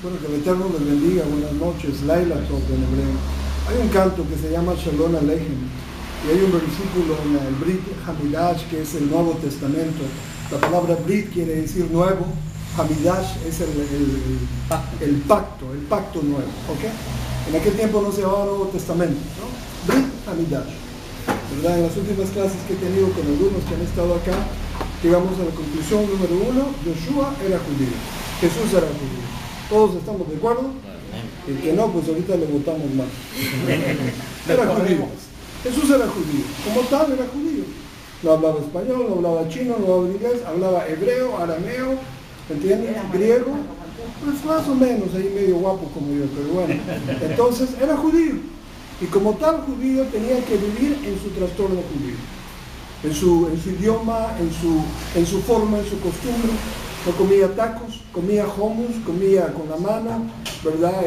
Bueno, que el Eterno les bendiga. Buenas noches. Laila Tov en hebreo. Hay un canto que se llama Shalom Aleichem y hay un versículo en el Brit Hamidash, que es el Nuevo Testamento. La palabra Brit quiere decir nuevo. Hamidash es el pacto nuevo. ¿Okay? En aquel tiempo no se llamaba Nuevo Testamento, ¿no? Brit Hamidash. ¿Verdad? En las últimas clases que he tenido con algunos que han estado acá, llegamos a la conclusión número 1: Yoshua era judío, Jesús era judío. ¿Todos estamos de acuerdo? El que no, pues ahorita le votamos más. Era judío. Jesús era judío. Como tal, era judío. No hablaba español, no hablaba chino, no hablaba inglés, hablaba hebreo, arameo, ¿entiendes? Griego. Pues más o menos, ahí medio guapo como yo, pero bueno. Entonces, era judío. Y como tal judío tenía que vivir en su trastorno judío. En su idioma, en su forma, en su costumbre. No comía tacos, comía hummus, comía con la mano, ¿verdad?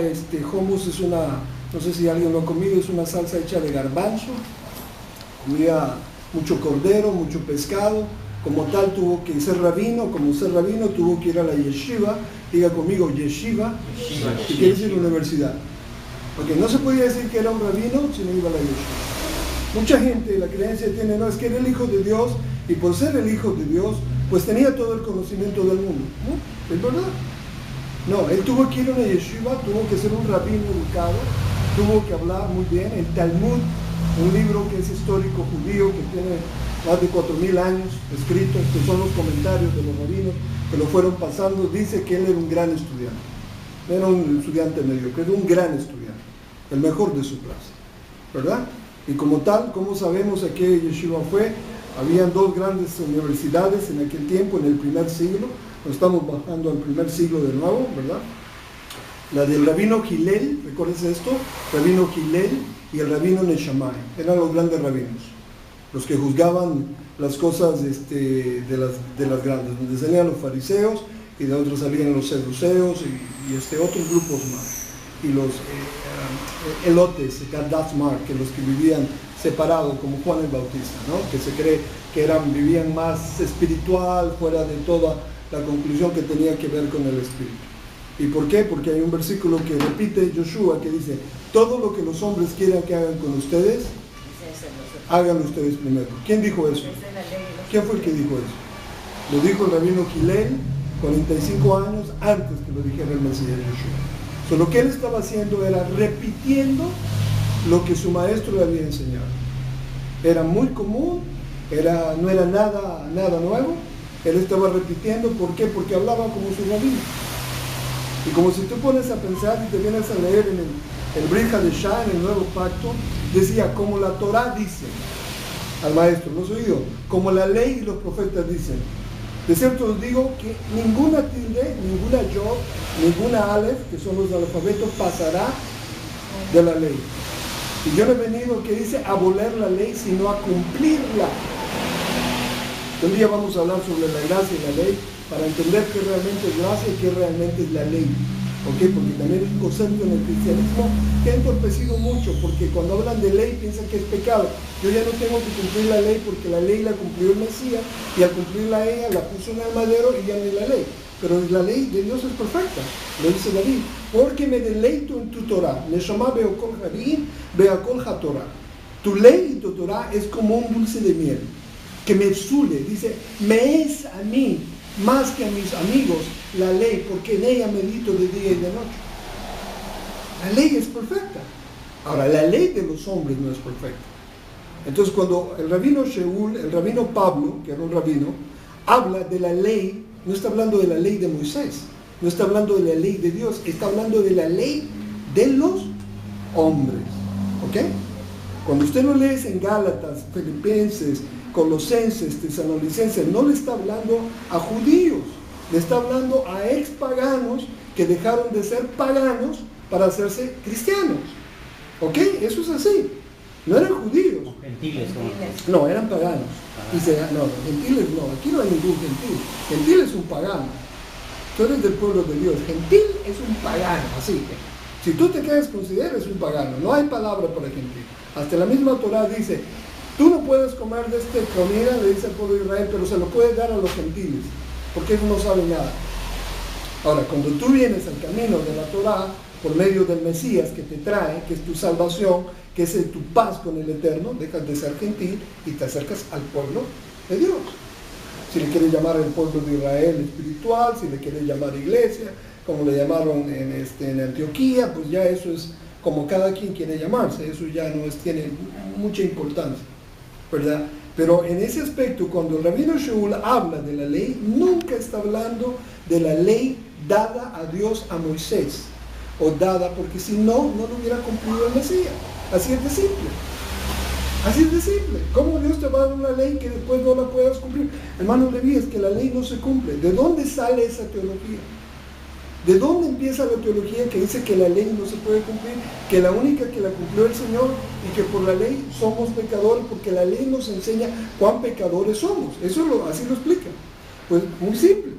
Hummus es una, no sé si alguien lo ha comido, es una salsa hecha de garbanzo. Comía mucho cordero, mucho pescado. Como tal tuvo que ser rabino, como ser rabino tuvo que ir a la yeshiva. Diga conmigo, yeshiva, que quiere decir universidad. Porque no se podía decir que era un rabino si no iba a la yeshiva. Mucha gente la creencia tiene, no, es que era el hijo de Dios y por ser el hijo de Dios pues tenía todo el conocimiento del mundo, ¿no? ¿Es verdad? No, él tuvo que ir a una yeshiva, tuvo que ser un rabino educado, tuvo que hablar muy bien. El Talmud, un libro que es histórico judío, que tiene más de 4.000 años escritos, que son los comentarios de los rabinos que lo fueron pasando, dice que él era un gran estudiante. No era un estudiante mediocre, era un gran estudiante, el mejor de su clase, ¿verdad? Y como tal, ¿cómo sabemos a qué yeshiva fue? Habían dos grandes universidades en aquel tiempo, en el primer siglo. Nos estamos bajando al primer siglo de nuevo, ¿verdad? La del rabino Hillel, ¿recuerdas esto? Rabino Hillel y el rabino Neshamai. Eran los grandes rabinos, los que juzgaban las cosas de las grandes, donde salían los fariseos y de otros salían los seduceos y otros grupos más. Y los elotes, Gaddatzmar, que los que vivían separados, como Juan el Bautista, ¿no? Que se cree que vivían más espiritual, fuera de toda la conclusión que tenía que ver con el espíritu. ¿Y por qué? Porque hay un versículo que repite Yoshua que dice: todo lo que los hombres quieran que hagan con ustedes, háganlo ustedes primero. ¿Quién dijo eso? ¿Quién fue el que dijo eso? Lo dijo el rabino Hillel 45 años antes que lo dijera el Mesías Yoshua. Lo que él estaba haciendo era repitiendo lo que su maestro le había enseñado. Era muy común, no era nada nuevo. Él estaba repitiendo. ¿Por qué? Porque hablaba como su rabino. Y como si tú pones a pensar y te vienes a leer en el Brit Hadashah, en el Nuevo Pacto, decía, como la Torah dice al maestro, ¿no has oído? Como la ley y los profetas dicen. De cierto os digo que ninguna tilde, ninguna yod, ninguna aleph, que son los alfabetos, pasará de la ley. Y yo no he venido, que dice, a abolir la ley, sino a cumplirla. Un día vamos a hablar sobre la gracia y la ley, para entender qué realmente es gracia y qué realmente es la ley. ¿Por qué? Porque también es un concepto en el cristianismo que ha entorpecido mucho, porque cuando hablan de ley piensan que es pecado. Yo ya no tengo que cumplir la ley porque la ley la cumplió el Mesías, y al cumplirla ella la puso en el madero y ya no es la ley. Pero la ley de Dios es perfecta, lo dice David, porque me deleito en tu Torah. Neshama beokol habim beakol hatorah. Tu ley y tu Torah es como un dulce de miel que me exule, dice, me es a mí más que a mis amigos la ley, porque en ella medito de día y de noche. La ley es perfecta. Ahora, la ley de los hombres no es perfecta. Entonces, cuando el rabino Shaul, el rabino Pablo, que era un rabino, habla de la ley, no está hablando de la ley de Moisés, no está hablando de la ley de Dios, está hablando de la ley de los hombres. ¿Ok? Cuando usted lo lee en Gálatas, Filipenses, Colosenses, Tesalonicenses, no le está hablando a judíos, le está hablando a expaganos que dejaron de ser paganos para hacerse cristianos. ¿Ok? Eso es así. No eran judíos. Gentiles. No, eran paganos. No, gentiles no, aquí no hay ningún gentil. Gentil es un pagano. Tú eres del pueblo de Dios. Gentil es un pagano, así. Si tú te quedas consideras un pagano, no hay palabra para gentil. Hasta la misma Torah dice, tú no puedes comer de esta comida, le dice al pueblo de Israel, pero se lo puedes dar a los gentiles, porque ellos no saben nada. Ahora, cuando tú vienes al camino de la Torá, por medio del Mesías que te trae, que es tu salvación, que es tu paz con el Eterno, dejas de ser gentil y te acercas al pueblo de Dios. Si le quieres llamar el pueblo de Israel espiritual, si le quieres llamar iglesia, como le llamaron en Antioquía, pues ya eso es como cada quien quiere llamarse, eso ya no tiene mucha importancia, ¿verdad? Pero en ese aspecto, cuando el rabino Shaul habla de la ley, nunca está hablando de la ley dada a Dios a Moisés, o dada porque si no, no lo hubiera cumplido el Mesías. Así es de simple. Así es de simple. ¿Cómo Dios te va a dar una ley que después no la puedas cumplir? Hermano Leví, es que la ley no se cumple. ¿De dónde sale esa teología? ¿De dónde empieza la teología que dice que la ley no se puede cumplir? Que la única que la cumplió el Señor y que por la ley somos pecadores, porque la ley nos enseña cuán pecadores somos. Así lo explica. Pues muy simple.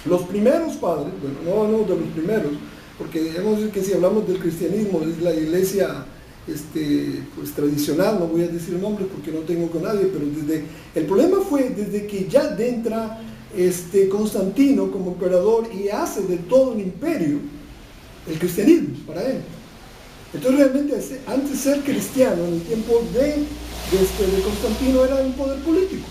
Los primeros padres, bueno, no hablamos de los primeros, porque digamos que si hablamos del cristianismo, es la iglesia pues tradicional, no voy a decir nombres porque no tengo con nadie, pero el problema fue desde que ya entra Constantino como emperador y hace de todo un imperio el cristianismo para él. Entonces realmente antes ser cristiano en el tiempo de Constantino era un poder político.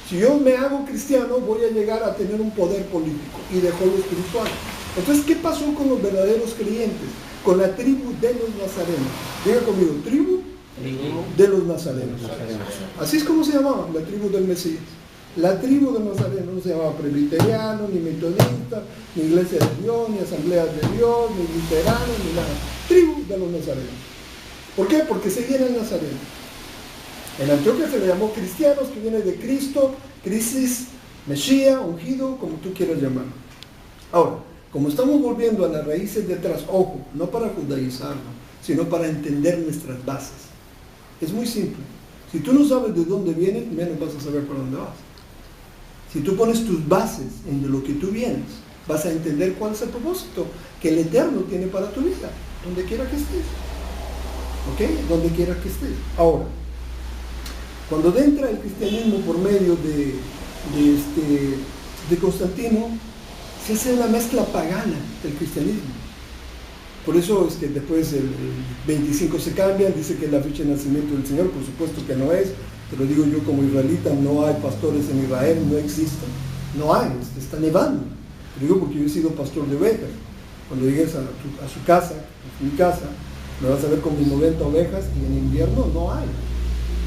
Si yo me hago cristiano voy a llegar a tener un poder político y dejó lo espiritual. Entonces, ¿qué pasó con los verdaderos creyentes? Con la tribu de los nazarenos. Diga conmigo, tribu de los nazarenos. Así es como se llamaba la tribu del Mesías. La tribu de los nazarenos no se llamaba presbiteriano, ni metodista, ni iglesia de Dios, ni asamblea de Dios, ni luterano, ni nada. Tribu de los nazarenos. ¿Por qué? Porque seguían el nazareno. En Antioquia se le llamó cristianos, que viene de Cristo, crisis, Mesías, ungido, como tú quieras llamarlo. Ahora, como estamos volviendo a las raíces de atrás, ojo, no para judaizarlo, sino para entender nuestras bases. Es muy simple. Si tú no sabes de dónde vienes, menos vas a saber para dónde vas. Si tú pones tus bases en de lo que tú vienes, vas a entender cuál es el propósito que el Eterno tiene para tu vida, donde quiera que estés. ¿Ok? Donde quiera que estés. Ahora, cuando entra el cristianismo por medio de Constantino, se hace una mezcla pagana del cristianismo. Por eso es que después el 25 se cambian, dice que es la fecha de nacimiento del Señor, por supuesto que no es, te lo digo yo como israelita, no hay pastores en Israel, no existen, no hay, está nevando. Te digo porque yo he sido pastor de ovejas. Cuando llegues a su casa, a mi casa, me vas a ver con mis 90 ovejas y en invierno no hay,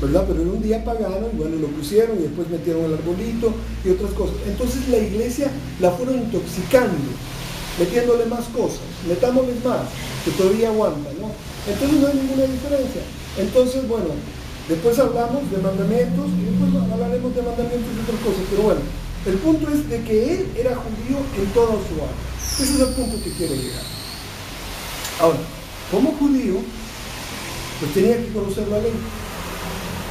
¿verdad? Pero era un día pagano y bueno, lo pusieron y después metieron el arbolito y otras cosas. Entonces la iglesia la fueron intoxicando, metiéndole más cosas, metámosles más, que todavía aguanta, ¿no? Entonces no hay ninguna diferencia. Entonces, bueno, después hablamos de mandamientos y después hablaremos de mandamientos y otras cosas, pero bueno, el punto es de que él era judío en toda su alma. Ese es el punto que quiero llegar. Ahora, como judío, pues tenía que conocer la ley.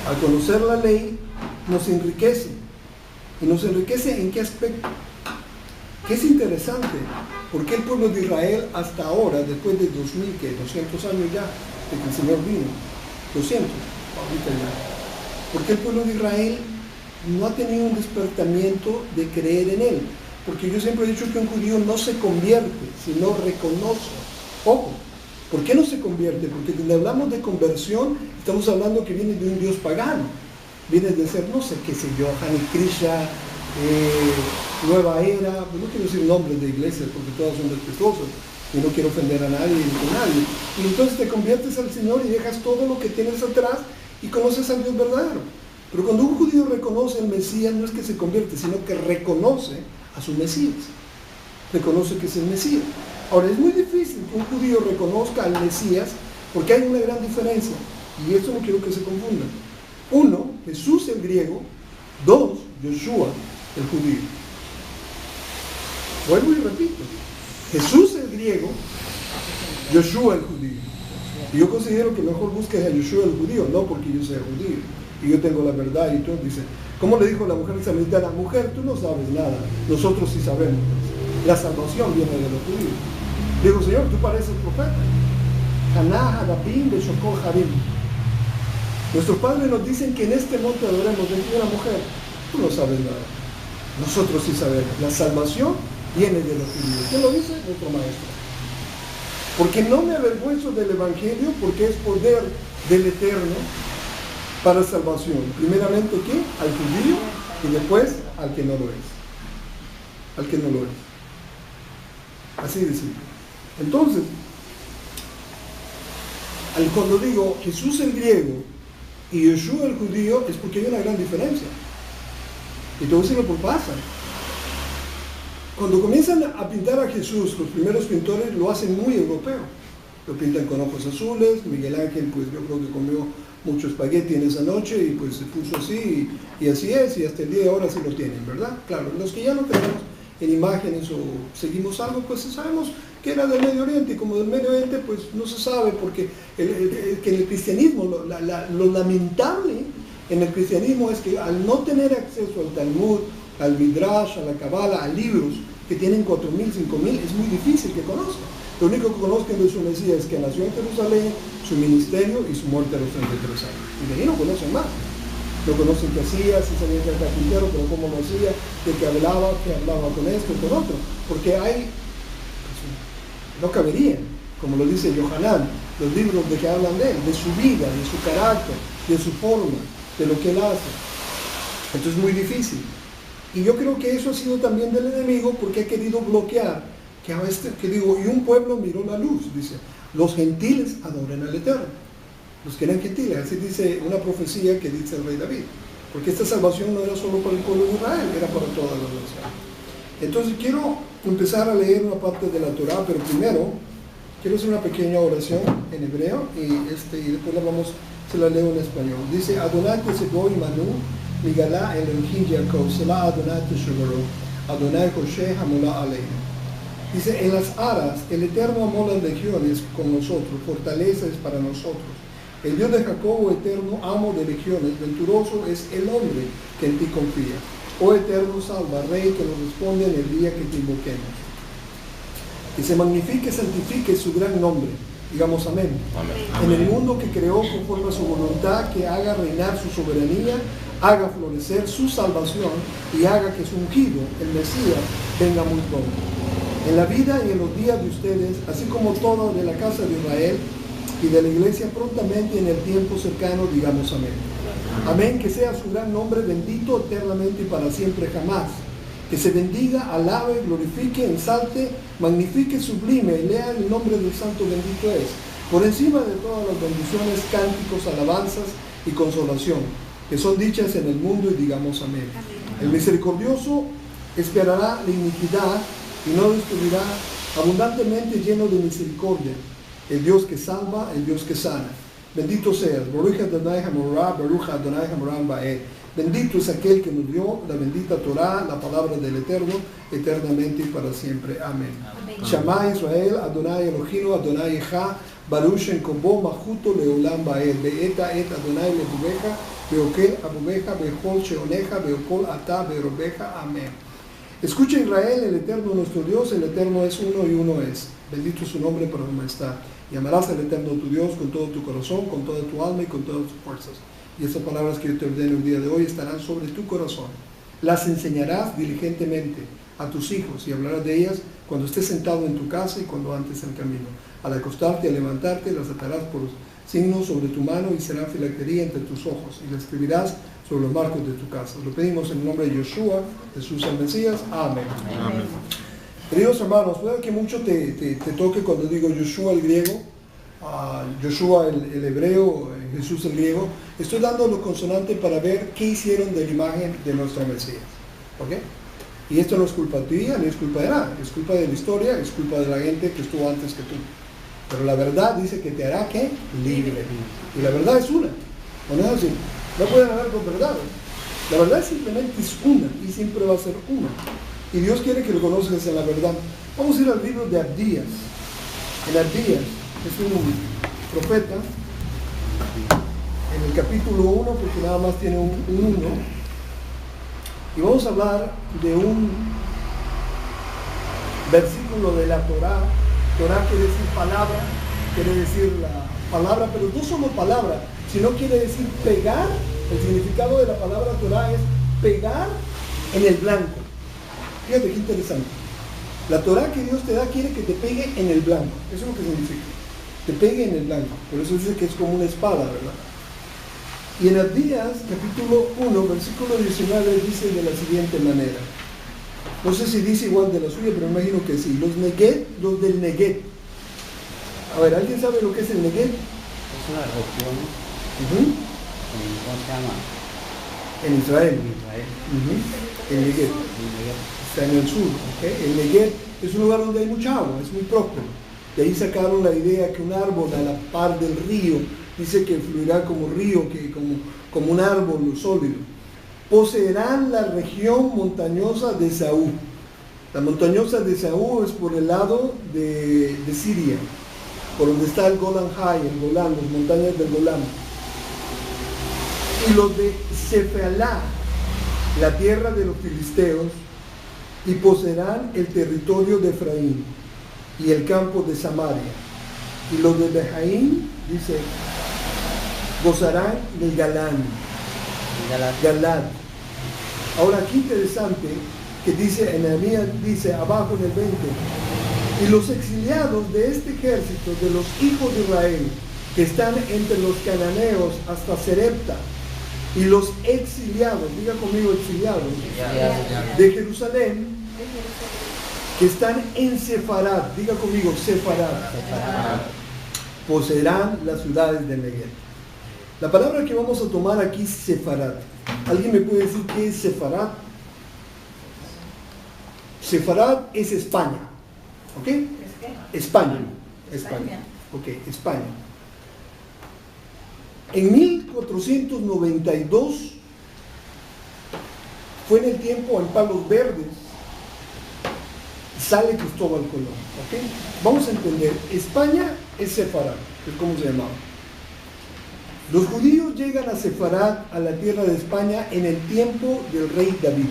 Al conocer la ley, nos enriquece. ¿Y nos enriquece en qué aspecto? Que es interesante, porque el pueblo de Israel hasta ahora, después de 200 años ya, de que el Señor vino, 200, ahorita ya, porque el pueblo de Israel no ha tenido un despertamiento de creer en Él, porque yo siempre he dicho que un judío no se convierte, sino reconoce. Ojo, ¿por qué no se convierte? Porque cuando hablamos de conversión, estamos hablando que viene de un Dios pagano, viene de ser, no sé qué sé yo, Hare Krishna, Nueva Era, no quiero decir nombres de iglesias porque todas son respetuosas y no quiero ofender a nadie ni a nadie. Y entonces te conviertes al Señor y dejas todo lo que tienes atrás y conoces al Dios verdadero. Pero cuando un judío reconoce al Mesías, no es que se convierte, sino que reconoce a su Mesías. Reconoce que es el Mesías. Ahora, es muy difícil que un judío reconozca al Mesías porque hay una gran diferencia. Y esto no quiero que se confunda. Uno, Jesús el griego. Dos, Yoshua el judío. Vuelvo y repito. Jesús el griego, Yoshua el judío. Y yo considero que mejor busques a Yoshua el judío, no porque yo sea judío y yo tengo la verdad y todo. Dice, ¿cómo le dijo la mujer samaritana? Mujer, tú no sabes nada, nosotros sí sabemos. La salvación viene de los judíos. Digo, Señor, tú pareces profeta. Haná, Hadabim, Beshokol, Harim. Nuestros padres nos dicen que en este monte adoremos de una mujer. Tú no sabes nada. Nosotros sí sabemos. La salvación viene de los judíos. ¿Quién lo dice? Nuestro maestro. Porque no me avergüenzo del Evangelio, porque es poder del Eterno para salvación. Primeramente, ¿qué? Al judío y después al que no lo es. Al que no lo es. Así de simple. Entonces, cuando digo Jesús el griego y Yeshua el judío, es porque hay una gran diferencia. Y te voy a decir lo que pasa. Cuando comienzan a pintar a Jesús, los primeros pintores lo hacen muy europeo. Lo pintan con ojos azules. Miguel Ángel, pues yo creo que comió mucho espagueti en esa noche y pues se puso así y así es, y hasta el día de ahora sí lo tienen, ¿verdad? Claro, los que ya no tenemos en imágenes o seguimos algo, pues sabemos que era del Medio Oriente, y como del Medio Oriente pues no se sabe, porque que en el cristianismo, lo lamentable en el cristianismo es que al no tener acceso al Talmud, al Midrash, a la Kabbalah, a libros que tienen 4.000, 5.000, es muy difícil que conozcan. Lo único que conozcan de su Mesías es que nació en Jerusalén, su ministerio y su muerte a los 33 años. Y de ahí no conocen más. No conocen qué hacía, si sabía que era carpintero, pero cómo lo hacía, de qué hablaba con esto y con otro. Porque hay, no caberían, como lo dice Yohanan, los libros de que hablan de él, de su vida, de su carácter, de su forma, de lo que él hace. Entonces es muy difícil. Y yo creo que eso ha sido también del enemigo, porque ha querido bloquear, y un pueblo miró la luz, dice, los gentiles adoren al Eterno. Los que eran gentiles, así dice una profecía que dice el rey David, porque esta salvación no era solo para el pueblo de Israel, era para toda la nación. Entonces quiero empezar a leer una parte de la Torah, pero primero quiero hacer una pequeña oración en hebreo y después se la leo en español. Dice: Adonai Tesegoi Manu, Migalá Elohim Jacob, Selah Adonai Teshuvaro, Adonai Hosheh Hamolá Aleinu. Dice: en las aras el Eterno amó las legiones con nosotros, fortaleza es para nosotros. El Dios de Jacob, eterno, amo de legiones, venturoso es el hombre que en ti confía. Oh eterno, salva, Rey, que nos responde en el día que te invoquemos. Que se magnifique, santifique su gran nombre. Digamos amén. Amén. En el mundo que creó conforme a su voluntad, que haga reinar su soberanía, haga florecer su salvación y haga que su ungido, el Mesías, venga muy pronto. En la vida y en los días de ustedes, así como todo de la casa de Israel y de la iglesia, prontamente en el tiempo cercano, digamos amén. Amén, que sea su gran nombre bendito eternamente y para siempre jamás. Que se bendiga, alabe, glorifique, ensalte, magnifique, sublime, lea el nombre del santo bendito es. Por encima de todas las bendiciones, cánticos, alabanzas y consolación, que son dichas en el mundo, y digamos amén. El misericordioso esperará la iniquidad y no destruirá, abundantemente lleno de misericordia. El Dios que salva, el Dios que sana. Bendito seas, Baruch Adonai Hamorah, Baruch Adonai Hamorah Baed. Bendito es aquel que nos dio la bendita Torah, la palabra del Eterno, eternamente y para siempre. Amén. Shama Israel, Adonai Elohinu, Adonai Echa, Baruch en Kombo, Majuto Leolam Baed. Beeta et Adonai Lebubeja, Beokel Abubeja, Behol Sheoneja, Beokol Ata, Berobeja. Amén. Escucha Israel, el Eterno nuestro Dios, el Eterno es uno y uno es. Bendito es su nombre para su majestad. Y amarás al Eterno tu Dios con todo tu corazón, con toda tu alma y con todas tus fuerzas. Y estas palabras que yo te ordeno el día de hoy estarán sobre tu corazón. Las enseñarás diligentemente a tus hijos y hablarás de ellas cuando estés sentado en tu casa y cuando andes en camino. Al acostarte y al levantarte las atarás por signos sobre tu mano y será filactería entre tus ojos. Y las escribirás sobre los marcos de tu casa. Lo pedimos en el nombre de Yeshua, Jesús el Mesías. Amén. Amén. Queridos hermanos, puede que mucho te toque cuando digo Yeshua el griego, Yeshua el hebreo, Jesús el griego. Estoy dando los consonantes para ver qué hicieron de la imagen de nuestro Mesías. ¿Ok? Y esto no es culpa tuya, ni es culpa de nada. Es culpa de la historia, es culpa de la gente que estuvo antes que tú. Pero la verdad dice que te hará, ¿qué? Libre. Y la verdad es una. ¿O no es así? No pueden haber dos verdades. La verdad simplemente es una y siempre va a ser una. Y Dios quiere que lo conozcas en la verdad. Vamos a ir al libro de Abdías. En Abdías es un profeta. En el capítulo 1, porque nada más tiene un 1. Y vamos a hablar de un versículo de la Torah. Torah quiere decir palabra, quiere decir la palabra, pero no solo palabra, sino quiere decir pegar. El significado de la palabra Torah es pegar en el blanco. Fíjate qué interesante. La Torah que Dios te da quiere que te pegue en el blanco. Eso es lo que significa. Te pegue en el blanco. Por eso dice que es como una espada, ¿verdad? Y en Abdías, capítulo 1, versículo 19, dice de la siguiente manera. No sé si dice igual de la suya, pero me imagino que sí. Los del Neguet. A ver, ¿alguien sabe lo que es el Neguet? Es una región. ¿Cómo se llama? En Israel. En Israel. El Neguet. Está en el sur. ¿Okay? El Neguet es un lugar donde hay mucha agua, es muy próspero. De ahí sacaron la idea que un árbol a la par del río dice que fluirá como río, que como un árbol sólido. Poseerán la región montañosa de Esaú. La montañosa de Esaú es por el lado de Siria, por donde está el Golan High, el Golán, las montañas del Golán. Y los de Sefalá, la tierra de los filisteos, y poseerán el territorio de Efraín y el campo de Samaria. Y los de Behaim, dice, gozarán del Galán. Galad. Ahora aquí interesante que dice, en Nehemías dice abajo en el 20, y los exiliados de este ejército de los hijos de Israel que están entre los cananeos hasta Serepta, y los exiliados, diga conmigo exiliados, de Jerusalén, que están en Sefarat, diga conmigo Sefarat, poseerán las ciudades de Negev. La palabra que vamos a tomar aquí es Sefarat. ¿Alguien me puede decir qué es Sefarat? Sefarat es España, ¿ok? España. Ok, España. En 1492 fue en el tiempo en Palos Verdes, sale Cristóbal Colón, ¿ok? Vamos a entender, España es Sefarat, es como se llamaba. Los judíos llegan a Sefarat, a la tierra de España, en el tiempo del rey David.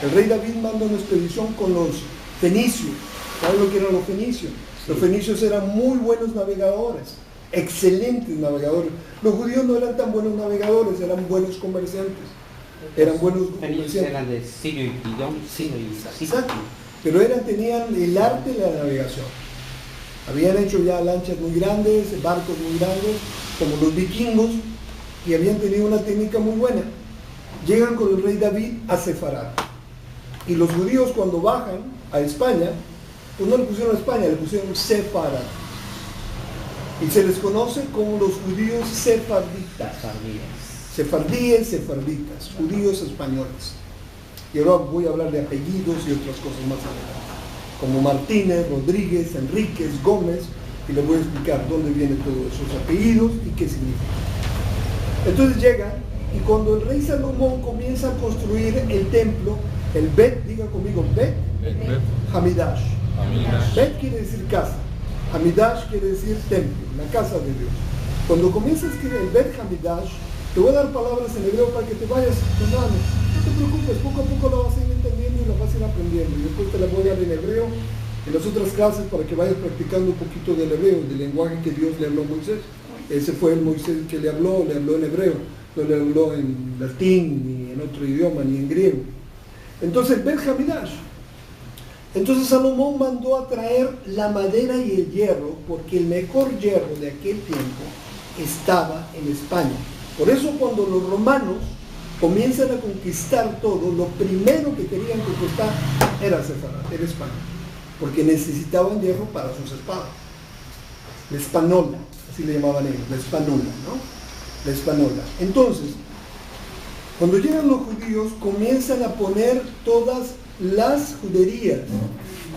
El rey David manda una expedición con los fenicios. ¿Saben lo que eran los fenicios? Sí. Los fenicios eran muy buenos navegadores, excelentes navegadores. Los judíos no eran tan buenos navegadores, eran buenos comerciantes. Eran buenos comerciantes. Eran de Sirio y Tidón. Sí, exacto. Pero tenían el arte de la navegación. Habían hecho ya lanchas muy grandes, barcos muy grandes, como los vikingos, y habían tenido una técnica muy buena. Llegan con el rey David a Sefarat. Y los judíos cuando bajan a España, pues no le pusieron a España, le pusieron Sefarat. Y se les conoce como los judíos sefarditas. Sefardíes, sefarditas, judíos españoles. Y ahora voy a hablar de apellidos y otras cosas más adelante, como Martínez, Rodríguez, Enríquez, Gómez, y les voy a explicar dónde vienen todos esos apellidos y qué significan. Entonces llegan, y cuando el rey Salomón comienza a construir el templo, el Bet, diga conmigo, Bet Hamidash. Bet quiere decir casa, Hamidash quiere decir templo, la casa de Dios. Cuando comienza a escribir el Bet Hamidash, te voy a dar palabras en hebreo para que te vayas sonando. No te preocupes, poco a poco lo vas a ir entendiendo y lo vas a ir aprendiendo. Y después te la voy a dar en hebreo en las otras clases para que vayas practicando un poquito del hebreo, del lenguaje que Dios le habló a Moisés. Ese fue el Moisés que le habló en hebreo, no le habló en latín, ni en otro idioma, ni en griego. Entonces, Bet Hamidash. Entonces Salomón mandó a traer la madera y el hierro, porque el mejor hierro de aquel tiempo estaba en España. Por eso cuando los romanos comienzan a conquistar todo, lo primero que querían conquistar era Sefarat, era España, porque necesitaban hierro para sus espadas. La espanola, así le llamaban ellos, la espanola, ¿no? La espanola. Entonces, cuando llegan los judíos, comienzan a poner todas las juderías.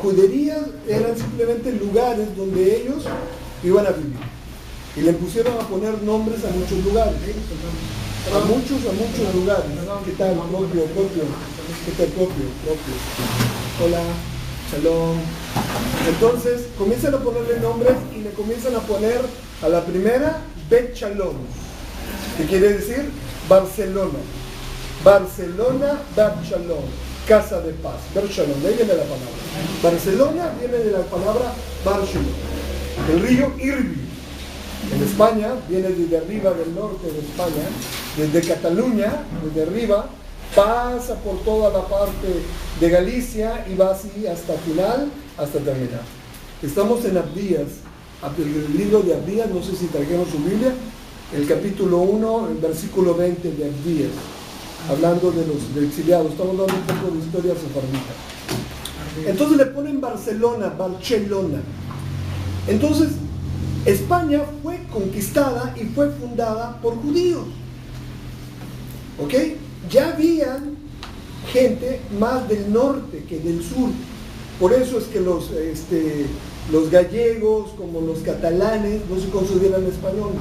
Juderías eran simplemente lugares donde ellos iban a vivir. Y le pusieron a poner nombres a muchos lugares, a muchos lugares. ¿Qué tal? Propio. ¿Qué tal? Propio. Hola, shalom. Entonces comienzan a ponerle nombres y le comienzan a poner a la primera Bet Shalom, que quiere decir Barcelona. Barcelona, Bet Shalom, casa de paz. Bet Shalom, de ahí viene la palabra. Barcelona viene de la palabra Bar Shalom. El río Irbi. En España, viene desde arriba del norte de España, desde Cataluña, desde arriba, pasa por toda la parte de Galicia y va así hasta final, hasta terminar. Estamos en Abdías, el libro de Abdías, no sé si trajeron su Biblia, el capítulo 1, el versículo 20 de Abdías, hablando de los exiliados. Estamos dando un poco de historia sefardita. Entonces le ponen Barcelona. Entonces, España fue conquistada y fue fundada por judíos. ¿Ok? Ya había gente más del norte que del sur. Por eso es que los gallegos, como los catalanes, no se consideran españoles,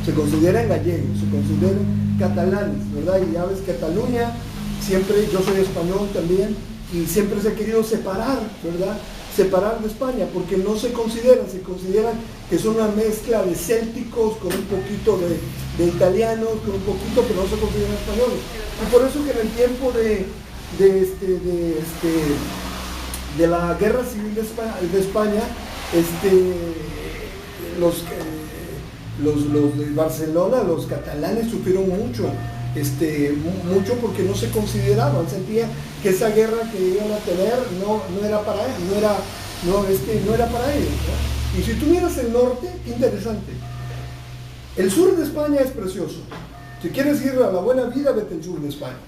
se consideran gallegos, se consideran catalanes, ¿verdad? Y ya ves, Cataluña, siempre, yo soy español también, y siempre se ha querido separar, ¿verdad? Separar de España, porque no se consideran que son una mezcla de célticos con un poquito de italianos, con un poquito, pero no se consideran españoles. Y por eso que en el tiempo de la guerra civil de España, los de Barcelona, los catalanes sufrieron mucho porque no se consideraban, sentían que esa guerra que iban a tener no era para ellos, no era para ellos, ¿no? Y si tú miras el norte, interesante. El sur de España es precioso. Si quieres ir a la buena vida, vete al sur de España.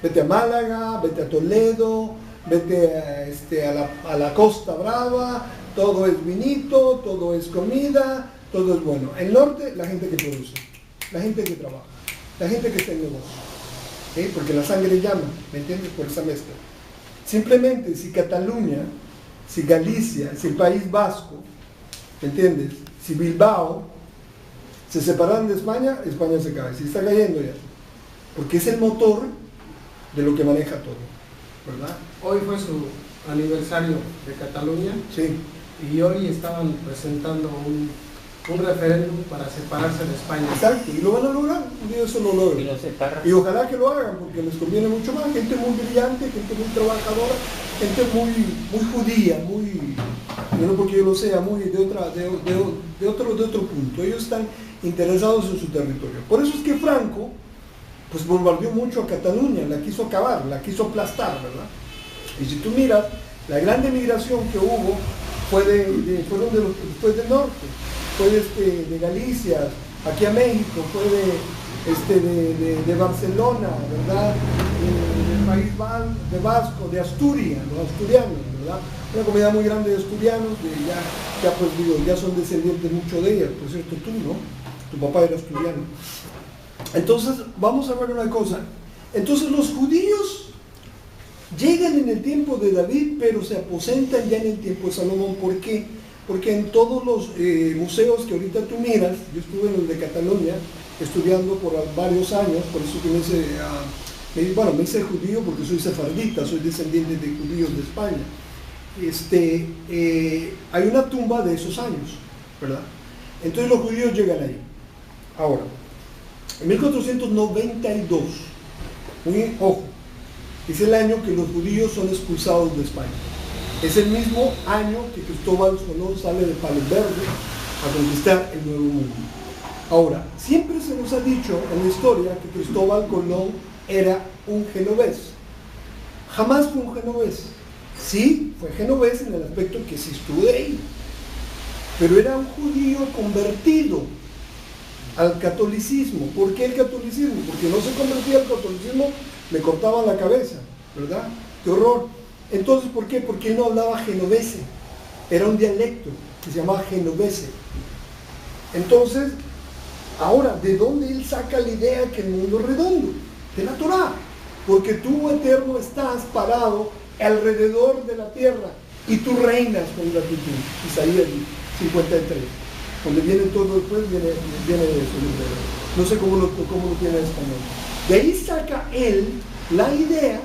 Vete a Málaga, vete a Toledo, vete a la Costa Brava, todo es vinito, todo es comida, todo es bueno. El norte, la gente que produce, la gente que trabaja, la gente que está en negocio, ¿sí? Porque la sangre llama, ¿me entiendes? Por esa mezcla. Simplemente si Cataluña, si Galicia, si el País Vasco, ¿me entiendes? Si Bilbao se separan de España, España se cae, se está cayendo ya, porque es el motor de lo que maneja todo, ¿verdad? Hoy fue su aniversario de Cataluña. Sí. Y hoy estaban presentando un referéndum para separarse de España. Exacto, y lo van a lograr, un día eso lo logran. Y ojalá que lo hagan, porque les conviene mucho más. Gente muy brillante, gente muy trabajadora, gente muy judía, no porque yo lo sea, muy de otro punto. Ellos están interesados en su territorio. Por eso es que Franco pues bombardeó mucho a Cataluña, la quiso acabar, la quiso aplastar, ¿verdad? Y si tú miras, la gran emigración que hubo fue del norte, fue de Galicia, aquí a México, fue de Barcelona, ¿verdad? Del País Vasco, de Asturias, los asturianos, ¿verdad? Una comunidad muy grande de asturianos, ya son descendientes mucho de ellas, por cierto tú, ¿no? Tu papá era asturiano. Entonces, vamos a ver una cosa. Entonces los judíos llegan en el tiempo de David, pero se aposentan ya en el tiempo de Salomón. ¿Por qué? Porque en todos los museos que ahorita tú miras, yo estuve en el de Cataluña estudiando por varios años, por eso que me hice judío porque soy sefardita, soy descendiente de judíos de España. Hay una tumba de esos años, ¿verdad? Entonces los judíos llegan ahí. Ahora, en 1492, ojo, es el año que los judíos son expulsados de España. Es el mismo año que Cristóbal Colón sale de Palos Verdes a conquistar el Nuevo Mundo. Ahora, siempre se nos ha dicho en la historia que Cristóbal Colón era un genovés. Jamás fue un genovés. Sí, fue genovés en el aspecto que sí estuvo ahí, pero era un judío convertido al catolicismo. ¿Por qué el catolicismo? Porque no se convertía al catolicismo, le cortaban la cabeza, ¿verdad? ¡Qué horror! Entonces, ¿por qué? Porque él no hablaba genovese, era un dialecto que se llamaba genovese. Entonces, ahora, ¿de dónde él saca la idea que el mundo es redondo? De la Torá. Porque tú, eterno, estás parado alrededor de la tierra y tú reinas con gratitud. Isaías 53. Donde viene todo después, viene eso. No sé cómo lo tiene en español. De ahí saca él la idea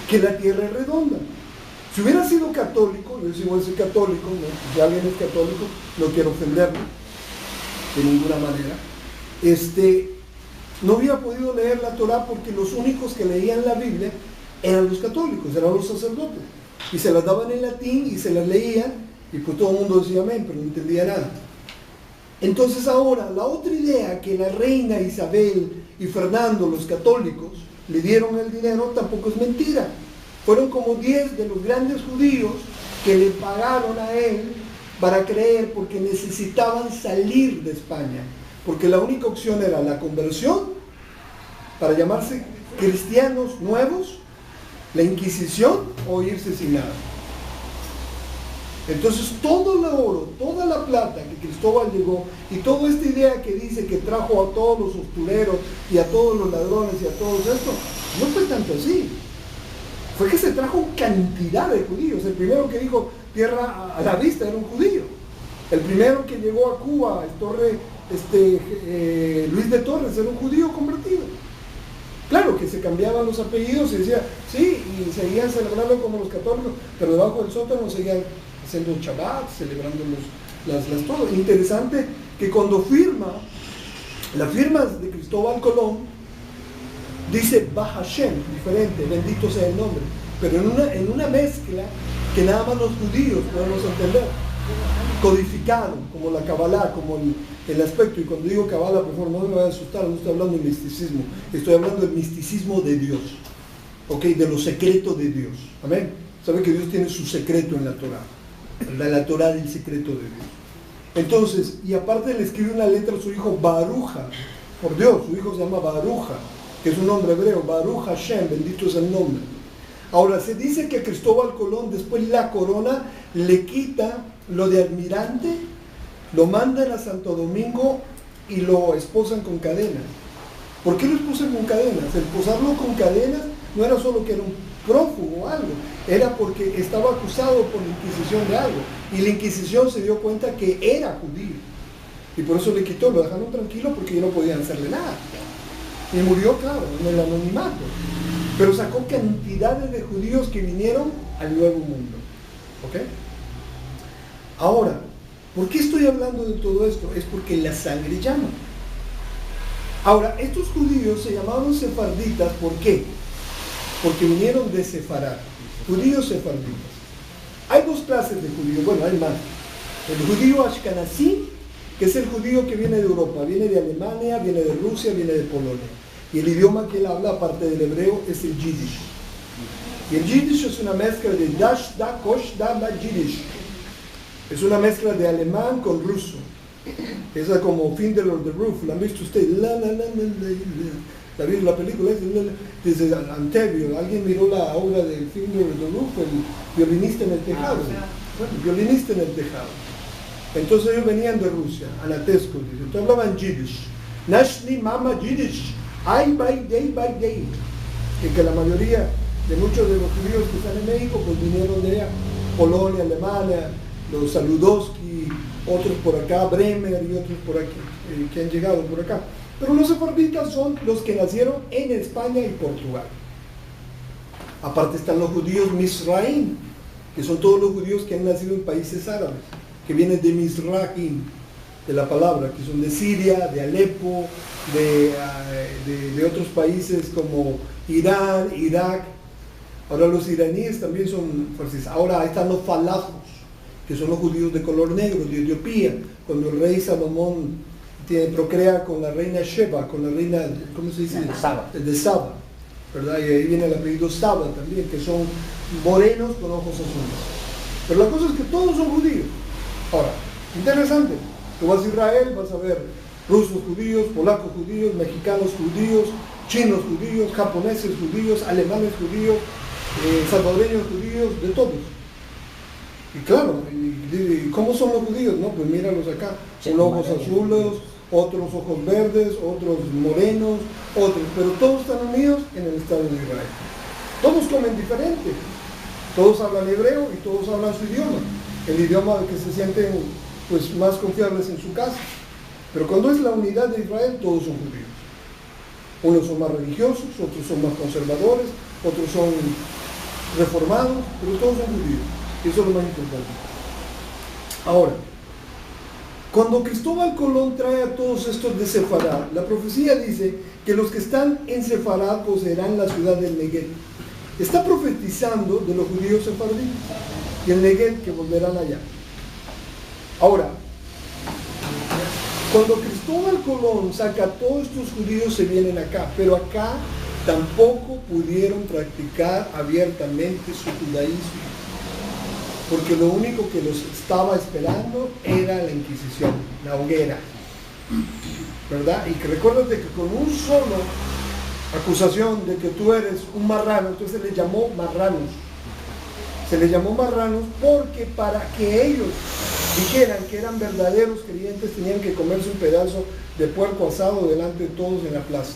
que la tierra es redonda. Si hubiera sido católico, yo sí voy a ser católico, ¿no? Si alguien es católico, no quiero ofenderlo de ninguna manera, no hubiera podido leer la Torá porque los únicos que leían la Biblia eran los católicos, eran los sacerdotes, y se las daban en latín y se las leían, y pues todo el mundo decía amén, pero no entendía nada. Entonces ahora, la otra idea que la reina Isabel y Fernando, los católicos, le dieron el dinero, tampoco es mentira. Fueron como 10 de los grandes judíos que le pagaron a él para creer, porque necesitaban salir de España, porque la única opción era la conversión para llamarse cristianos nuevos, la Inquisición o irse sin nada. Entonces todo el oro, toda la plata que Cristóbal llegó y toda esta idea que dice que trajo a todos los hostureros y a todos los ladrones y a todos estos, no fue tanto así. Fue que se trajo cantidad de judíos. El primero que dijo tierra a la vista era un judío. El primero que llegó a Cuba, Luis de Torres, era un judío convertido. Claro que se cambiaban los apellidos y decía, sí, y seguían celebrando como los católicos, pero debajo del sótano seguían haciendo Shabbat, celebrando las todo. Interesante que cuando las firmas de Cristóbal Colón, dice Bahashem, diferente, bendito sea el nombre, pero en una mezcla que nada más los judíos podemos entender, codificado, como la Kabbalah, como el aspecto. Y cuando digo Kabbalah, por favor, no me vaya a asustar, no estoy hablando de misticismo, estoy hablando del misticismo de Dios, ¿ok? De lo secreto de Dios, amén. Sabe que Dios tiene su secreto en la Torah, la Torah del secreto de Dios. Entonces, y aparte le escribe una letra a su hijo Baruja, por Dios, su hijo se llama Baruja, que es un nombre hebreo, Baruch Hashem, bendito es el nombre. Ahora, se dice que Cristóbal Colón después la corona le quita lo de almirante, lo mandan a Santo Domingo y lo esposan con cadenas. ¿Por qué lo esposan con cadenas? El posarlo con cadenas no era solo que era un prófugo o algo, era porque estaba acusado por la Inquisición de algo, y la Inquisición se dio cuenta que era judío, y por eso le quitó, lo dejaron tranquilo porque ya no podían hacerle nada. Y murió, claro, en el anonimato. Pero sacó cantidades de judíos que vinieron al Nuevo Mundo. ¿Ok? Ahora, ¿por qué estoy hablando de todo esto? Es porque la sangre llama. Ahora, estos judíos se llamaban sefarditas, ¿por qué? Porque vinieron de Sefarad, judíos sefarditas. Hay dos clases de judíos, bueno, hay más. El judío ashkenazí, que es el judío que viene de Europa, viene de Alemania, viene de Rusia, viene de Polonia. Y el idioma que él habla, aparte del hebreo, es el Yiddish. Y el Yiddish es una mezcla de dash, da, kosh, da, la, Yiddish. Es una mezcla de alemán con ruso. Esa como Fiddler on the Roof, ¿la han visto usted? La película es desde Antevio. ¿Alguien miró la obra de Fiddler on the Roof? El violinista en el tejado. Bueno, el violinista en el tejado. Entonces ellos venían de Rusia, Anatesco, dice, entonces hablaban Yiddish. Nashni mama Yiddish, ay by day. Que la mayoría de muchos de los judíos que están en México, pues vinieron de Polonia, Alemania, los Saludowski, otros por acá, Bremer y otros por aquí, que han llegado por acá. Pero los sefarditas son los que nacieron en España y Portugal. Aparte están los judíos Mizraim, que son todos los judíos que han nacido en países árabes, que vienen de Mizraim, de la palabra, que son de Siria, de Alepo, de otros países como Irán, Irak. Ahora los iraníes también son farsis. Ahora están los falajos, que son los judíos de color negro, de Etiopía, cuando el rey Salomón procrea con la reina Sheba, con la reina, ¿cómo se dice? De Saba, ¿verdad? Y ahí viene el apellido Saba también, que son morenos con ojos azules. Pero la cosa es que todos son judíos. Ahora, interesante, tú vas a Israel, vas a ver rusos judíos, polacos judíos, mexicanos judíos, chinos judíos, japoneses judíos, alemanes judíos, salvadoreños judíos, de todos. Y claro, ¿cómo son los judíos? No, pues míralos acá, son ojos azules, otros ojos verdes, otros morenos, otros, pero todos están unidos en el Estado de Israel. Todos comen diferente, todos hablan hebreo y todos hablan su idioma, el idioma que se sienten pues más confiables en su casa. Pero cuando es la unidad de Israel, todos son judíos. Unos son más religiosos, otros son más conservadores, otros son reformados, pero todos son judíos. Eso es lo más importante. Ahora, cuando Cristóbal Colón trae a todos estos de Sefarad, la profecía dice que los que están en Sefarad poseerán la ciudad del Negev. Está profetizando de los judíos sefarditas y el Negev que volverán allá. Ahora, cuando Cristóbal Colón saca a todos estos judíos, se vienen acá, pero acá tampoco pudieron practicar abiertamente su judaísmo, porque lo único que los estaba esperando era la Inquisición, la hoguera, ¿verdad? Y que recuérdate que con un solo acusación de que tú eres un marrano, entonces se les llamó marranos. Se les llamó marranos porque para que ellos dijeran que eran verdaderos creyentes tenían que comerse un pedazo de puerco asado delante de todos en la plaza.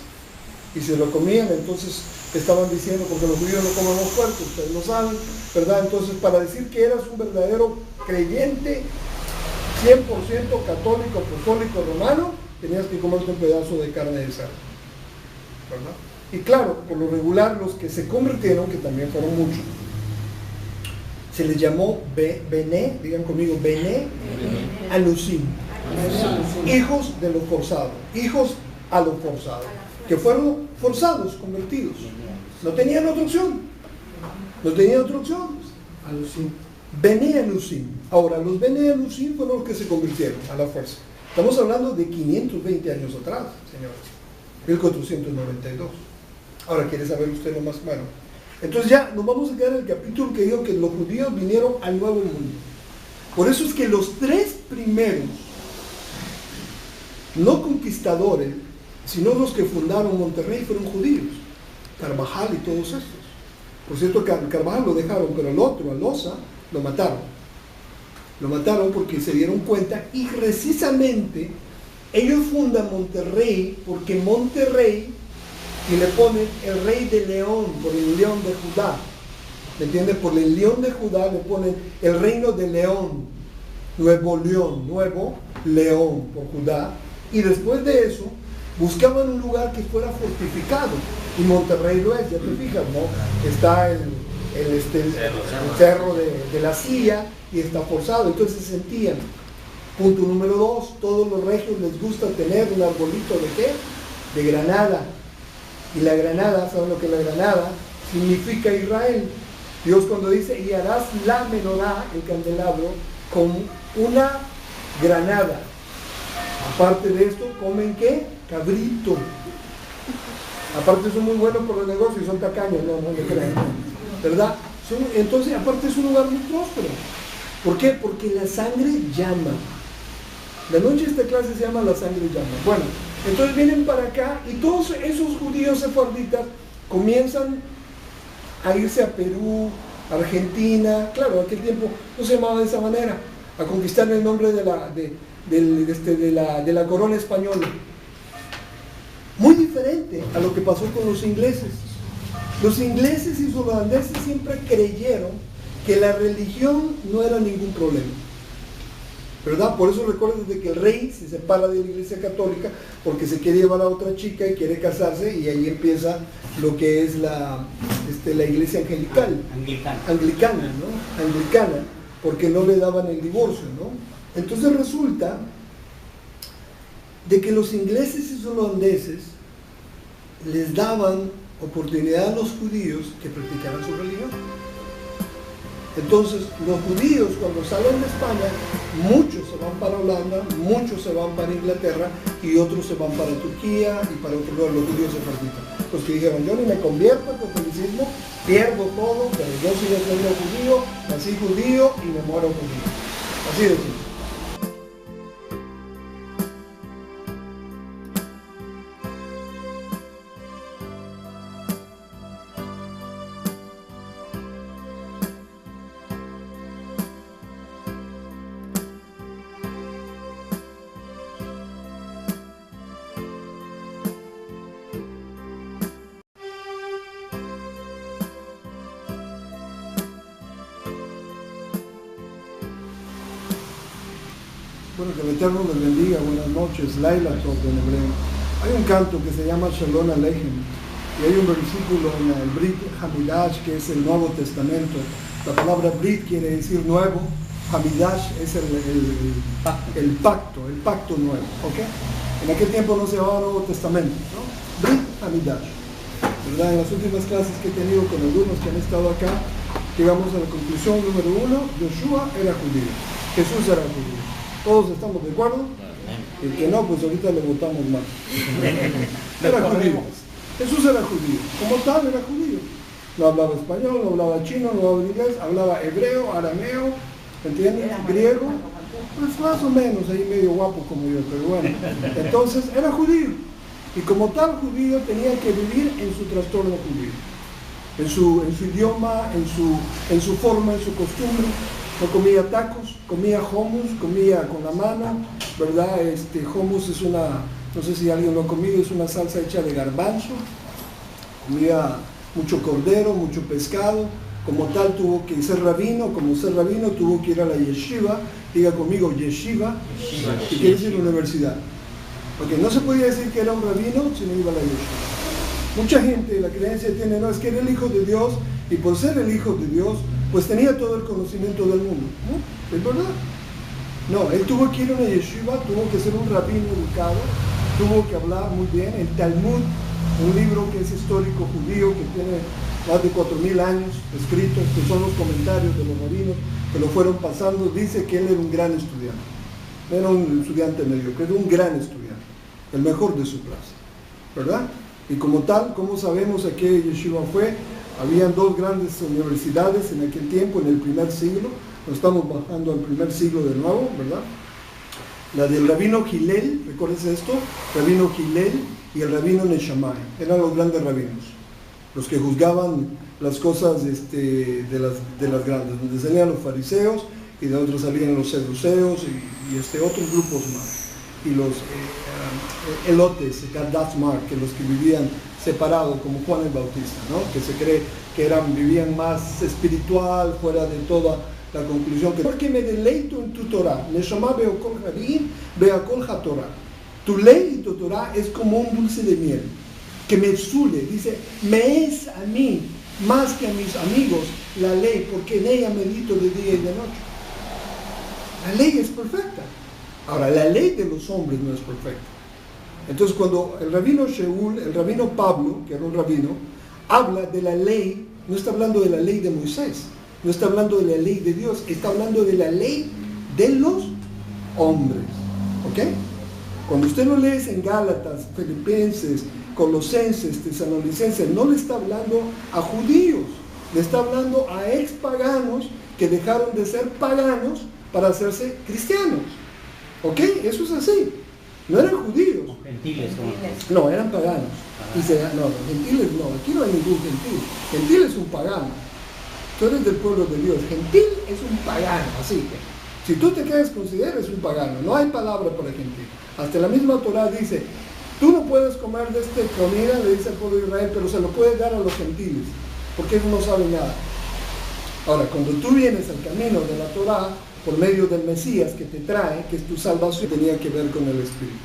Y se lo comían, entonces estaban diciendo, porque los judíos no comen los puercos, ustedes lo saben, ¿verdad? Entonces para decir que eras un verdadero creyente, 100% católico, apostólico, romano, tenías que comerte un pedazo de carne de cerdo, ¿verdad? Y claro, por lo regular los que se convirtieron, que también fueron muchos, se les llamó Bené, digan conmigo, Bené Anusim, hijos de lo forzado, hijos a lo forzado, que fueron forzados, convertidos, no tenían otra opción, no tenían otra opción. Bené Anusim. Ahora, los Bené Anusim fueron los que se convirtieron a la fuerza. Estamos hablando de 520 años atrás, señores, 1492. Ahora, ¿quiere saber usted lo más? Bueno, entonces ya nos vamos a quedar en el capítulo que dijo que los judíos vinieron al nuevo mundo. Por eso es que los tres primeros, no conquistadores, sino los que fundaron Monterrey, fueron judíos. Carvajal y todos estos. Por cierto, Carvajal lo dejaron, pero el otro, Alosa, lo mataron. Lo mataron porque se dieron cuenta, y precisamente ellos fundan Monterrey porque Monterrey, y le ponen el rey de León por el león de Judá, ¿me entiendes? Por el león de Judá le ponen el reino de León, Nuevo León por Judá, y después de eso buscaban un lugar que fuera fortificado, y Monterrey lo es, ya te fijas, ¿no? Está el cerro de la Silla y está forzado, entonces se sentían. Punto número 2, todos los regios les gusta tener un arbolito de ¿qué? De granada. Y la granada, ¿saben lo que es la granada? Significa Israel. Dios cuando dice, y harás la menorá, el candelabro, con una granada. Aparte de esto, ¿comen qué? Cabrito. Aparte son muy buenos por los negocios, son tacaños, no le crean, ¿verdad? Entonces, aparte es un lugar muy próspero. ¿Por qué? Porque la sangre llama. La noche de esta clase se llama La sangre llama. Bueno, entonces vienen para acá y todos esos judíos sefarditas comienzan a irse a Perú, Argentina, claro, en aquel tiempo no se llamaba de esa manera, a conquistar el nombre de la corona española. Muy diferente a lo que pasó con los ingleses. Los ingleses y los holandeses siempre creyeron que la religión no era ningún problema, ¿verdad? Por eso recuerden de que el rey se separa de la iglesia católica porque se quiere llevar a otra chica y quiere casarse, y ahí empieza lo que es la iglesia anglicana, ¿no? Anglicana, porque no le daban el divorcio, ¿no? Entonces resulta de que los ingleses y los holandeses les daban oportunidad a los judíos que practicaran su religión. Entonces, los judíos cuando salen de España, muchos se van para Holanda, muchos se van para Inglaterra y otros se van para Turquía y para otros lugares. Los judíos sefarditas, los que dijeron, yo ni me convierto al catolicismo, pierdo todo, pero yo sigo siendo judío, nací judío y me muero judío. Así de simple. Bueno, que el Eterno les bendiga, buenas noches, Laila Tov en hebreo. Hay un canto que se llama Shalom Aleichem, y hay un versículo en el Brit Hamidash, que es el Nuevo Testamento. La palabra Brit quiere decir nuevo, Hamidash es el pacto nuevo, ¿ok? En aquel tiempo no se llamaba Nuevo Testamento, ¿no? Brit Hamidash, ¿verdad? En las últimas clases que he tenido con algunos que han estado acá, llegamos a la conclusión número 1, Yoshua era judío, Jesús era judío. ¿Todos estamos de acuerdo? El que no, pues ahorita le votamos mal. Era judío. Jesús era judío, como tal era judío. No hablaba español, no hablaba chino, no hablaba inglés, hablaba hebreo, arameo, ¿entiendes? Griego, pues más o menos, ahí medio guapo como yo, pero bueno. Entonces era judío, y como tal judío tenía que vivir en su trastorno judío, en su idioma, en su forma, en su costumbre. No comía tacos, comía hummus, comía con la mano, ¿verdad? Hummus es no sé si alguien lo ha comido, es una salsa hecha de garbanzo. Comía mucho cordero, mucho pescado. Como tal tuvo que ser rabino, como ser rabino tuvo que ir a la yeshiva. Diga conmigo, yeshiva, que quiere decir universidad. Porque no se podía decir que era un rabino si no iba a la yeshiva. Mucha gente la creencia tiene, no, es que era el hijo de Dios, y por ser el hijo de Dios, pues tenía todo el conocimiento del mundo. ¿No? ¿Es verdad? No, él tuvo que ir a una yeshiva, tuvo que ser un rabino educado, tuvo que hablar muy bien. El Talmud, un libro que es histórico judío, que tiene más de 4000 años escritos, que son los comentarios de los rabinos que lo fueron pasando, dice que él era un gran estudiante. No era un estudiante mediocre, era un gran estudiante, el mejor de su clase, ¿verdad? Y como tal, ¿cómo sabemos a qué yeshiva fue? Habían dos grandes universidades en aquel tiempo, en el primer siglo. Nos estamos bajando al primer siglo de nuevo, ¿verdad? La del rabino Hillel, ¿recuerdas esto? Rabino Hillel y el rabino Neshamai, eran los grandes rabinos, los que juzgaban las cosas de las grandes, donde salían los fariseos y de otros salían los seduceos y otros grupos más. Y los elotes, Gadazmar, que los que vivían separados, como Juan el Bautista, ¿no? Que se cree que vivían más espiritual, fuera de toda la conclusión. Porque me deleito en tu Torah, Neshama beokol rabin, beakol hatorah. Tu ley y tu Torah es como un dulce de miel, que me sule, dice, me es a mí, más que a mis amigos, la ley, porque en ella medito de día y de noche. La ley es perfecta. Ahora, la ley de los hombres no es perfecta. Entonces, cuando el rabino Shaul, el rabino Pablo, que era un rabino, habla de la ley, no está hablando de la ley de Moisés, no está hablando de la ley de Dios, está hablando de la ley de los hombres. ¿Ok? Cuando usted lo lee en Gálatas, Filipenses, Colosenses, Tesalonicenses, no le está hablando a judíos, le está hablando a expaganos que dejaron de ser paganos para hacerse cristianos. ¿Ok? Eso es así. No eran judíos. Gentiles, no, eran paganos. No, gentiles no, aquí no hay ningún gentil. Gentil es un pagano. Tú eres del pueblo de Dios. Gentil es un pagano, así que si tú te quieres considerar, es un pagano. No hay palabra para gentil. Hasta la misma Torah dice, tú no puedes comer de esta comida, le dice al pueblo de Israel, pero se lo puedes dar a los gentiles, porque ellos no saben nada. Ahora, cuando tú vienes al camino de la Torah, por medio del Mesías que te trae, que es tu salvación, tenía que ver con el Espíritu.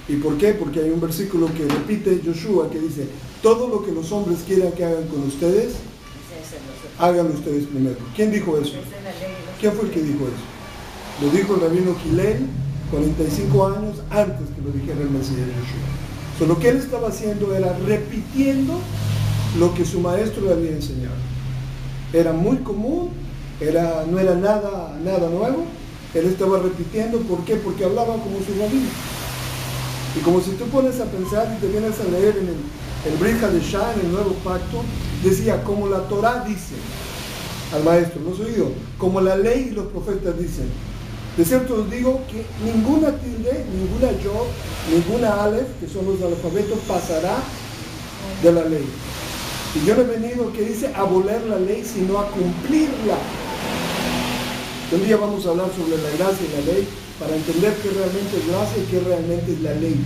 ¿Y por qué? Porque hay un versículo que repite Joshua que dice, todo lo que los hombres quieran que hagan con ustedes, háganlo ustedes primero. ¿Quién dijo eso? ¿Quién fue el que dijo eso? Lo dijo el rabino Hillel 45 años antes que lo dijera el Mesías Joshua. So, lo que él estaba haciendo era repitiendo lo que su maestro le había enseñado. Era muy común, no era nada nuevo. Él estaba repitiendo, ¿por qué? Porque hablaba como su rabino. Y como si tú pones a pensar y te vienes a leer en el Brit Hadashah, en el Nuevo Pacto, decía, como la Torah dice al maestro, ¿no has oído? Como la ley y los profetas dicen. De cierto os digo que ninguna tilde, ninguna yod, ninguna aleph, que son los alfabetos, pasará de la ley. Y yo no he venido, que dice, a abolir la ley, sino a cumplirla. Un día vamos a hablar sobre la gracia y la ley para entender qué realmente es gracia y qué realmente es la ley.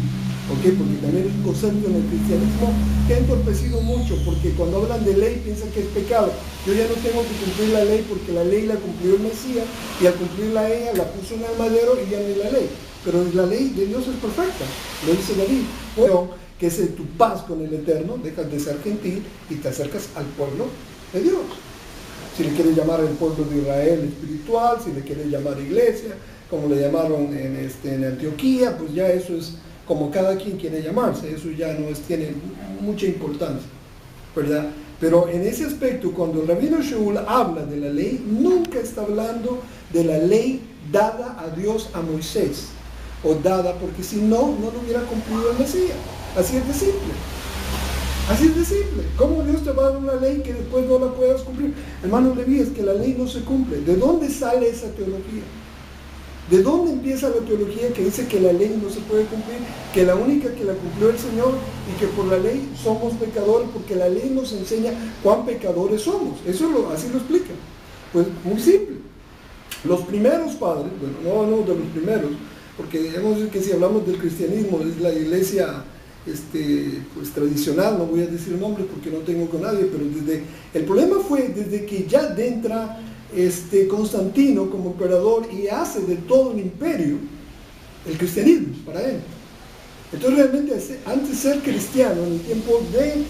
¿Ok? Porque también es un concepto en el cristianismo que ha entorpecido mucho, porque cuando hablan de ley piensan que es pecado. Yo ya no tengo que cumplir la ley porque la ley la cumplió el Mesías y al cumplirla ella la puso en el madero y ya no es la ley. Pero la ley de Dios es perfecta, lo dice David. Pero que es tu paz con el Eterno, dejas de ser gentil y te acercas al pueblo de Dios. Si le quieres llamar el pueblo de Israel espiritual, si le quieres llamar iglesia, como le llamaron en Antioquía, pues ya eso es como cada quien quiere llamarse, eso ya no tiene mucha importancia, ¿verdad? Pero en ese aspecto, cuando el rabino Shaul habla de la ley, nunca está hablando de la ley dada a Dios a Moisés, o dada porque si no, no lo hubiera cumplido el Mesías. Así es de simple. Así es de simple. ¿Cómo Dios te va a dar una ley que después no la puedas cumplir? Hermano Leví, es que la ley no se cumple. ¿De dónde sale esa teología? ¿De dónde empieza la teología que dice que la ley no se puede cumplir? Que la única que la cumplió el Señor y que por la ley somos pecadores, porque la ley nos enseña cuán pecadores somos. Así lo explica. Pues muy simple. Los primeros padres, bueno, no hablamos de los primeros, porque hemos dicho que si hablamos del cristianismo, es la iglesia pues tradicional, no voy a decir nombres porque no tengo con nadie, pero el problema fue desde que ya entra Constantino como emperador y hace de todo el imperio el cristianismo para él. Entonces realmente antes de ser cristiano en el tiempo de